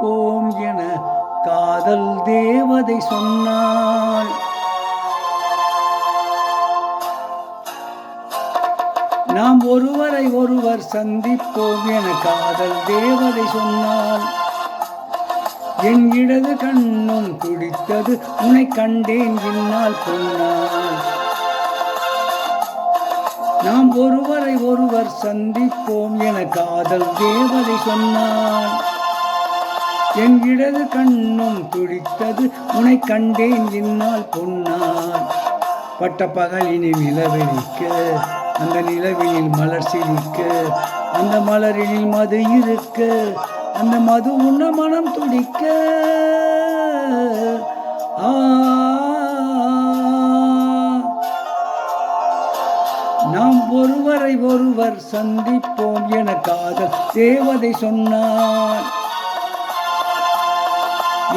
சந்திப்போம் என காதல் தேவதை சொன்னாள். நாம் ஒருவரை ஒருவர் சந்திப்போம் என காதல் தேவதை சொன்னாள். என் இடது கண்ணும் துடித்தது, உன்னை கண்டேன் இந்நாள் பொன்னாள். நாம் ஒருவரை ஒருவர் சந்திப்போம் என காதல் தேவதை சொன்னாள். என் இடது கண்ணும் துடித்தது, உன்னை கண்டேன் இந்நாள் பொன்னாள். பட்ட பகலினில் நிலவெளிக்க, அந்த நிலவினில் மலர் சிரிக்க, அந்த மலரினில் மது இருக்க, அந்த மது உண்ண மனம் துடிக்க. நாம் ஒருவரை ஒருவர் சந்திப்போம் என காதல் தேவதை சொன்னாள்.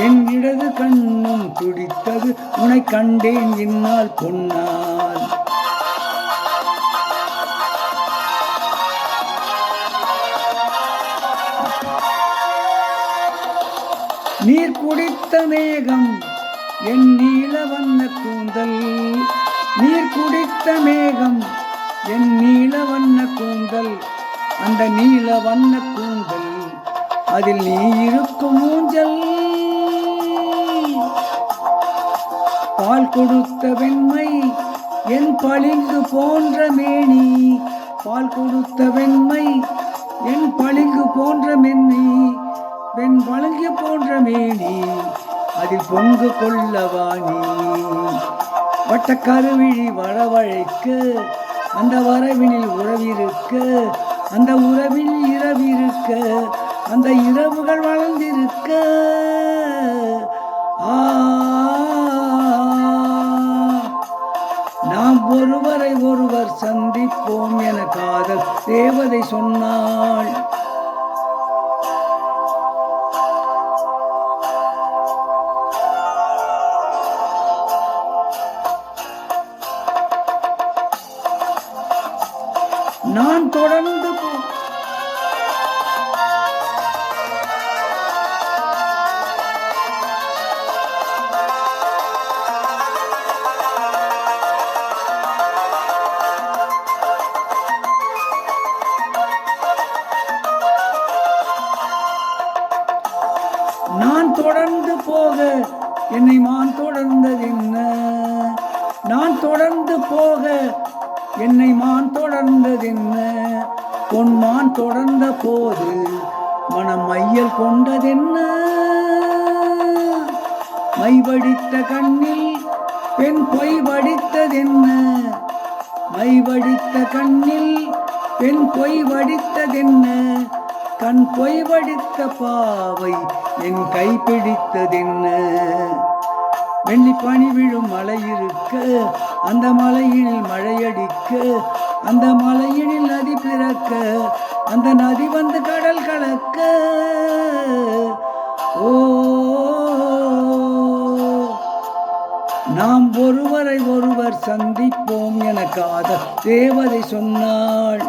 என் இடது கண்ணும் துடித்தது, உன்னை கண்டேன் இந்நாள் பொன்னாள். நீர் குடித்த மேகம் என் நீல வண்ண கூந்தல், நீர் குடித்த மேகம் என் நீல வண்ண கூந்தல், அந்த நீல வண்ண கூந்தல் அதில் நீ இருக்கும் ஊஞ்சல். பால் கொடுத்த வெண்மை என் பளிங்கு போன்ற மேனி, பால் கொடுத்த வெண்மை என் பளிங்கு போன்ற மென்னி, வெண் பளிங்கு போன்ற மேனி அதில் பொங்கு கொள்ளவாணி. வட்ட கருவிழி வரவழைக்க, அந்த வரவினில் உறவிருக்க, அந்த உறவில் இரவிருக்க, அந்த இரவுகள் வளர்ந்திருக்க. நாம் ஒருவரை ஒருவர் சந்திப்போம் என காதல் தேவதை சொன்னாள். நான் தொடர்ந்து நான் தொடர்ந்து போக என்னை மான் தொடர்ந்ததென்ன, நான் தொடர்ந்து போக என்னை மான் தொடர்ந்ததென்ன, பொன்மான் தொடர்ந்த போது மனம் மையல் கொண்டதென்ன. மை வடித்த கண்ணில் பெண் பொய் வடித்ததென்ன, மை வடித்த கண்ணில் பெண் பொய் வடித்ததென்ன, கண் பொய் வடித்த பாவை என் கை பிடித்ததென்ன. வெள்ளி பனி விழும் மலை இருக்க, அந்த மலையினில் மழையடிக்க, அந்த மலையினில் நதி பிறக்க, அந்த நதி வந்து கடல் கலக்க. ஓ, நாம் ஒருவரை ஒருவர் சந்திப்போம் என காதல் தேவதை சொன்னாள்.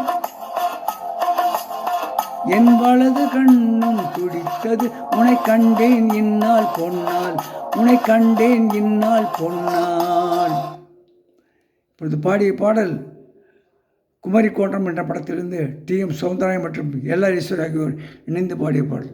என் வலது கண்ணும் துடித்தது, உன்னை கண்டேன் இந்நாள் பொன்னாள், உன்னை கண்டேன் இந்நாள் பொன்னாள். இப்பொழுது பாடிய பாடல் குமரி கோட்டம் என்ற படத்திலிருந்து டி.எம். சௌந்தரராயன் மற்றும் எல்.ஆர். ஈஸ்வரி ஆகியோர் இணைந்து பாடிய பாடல்.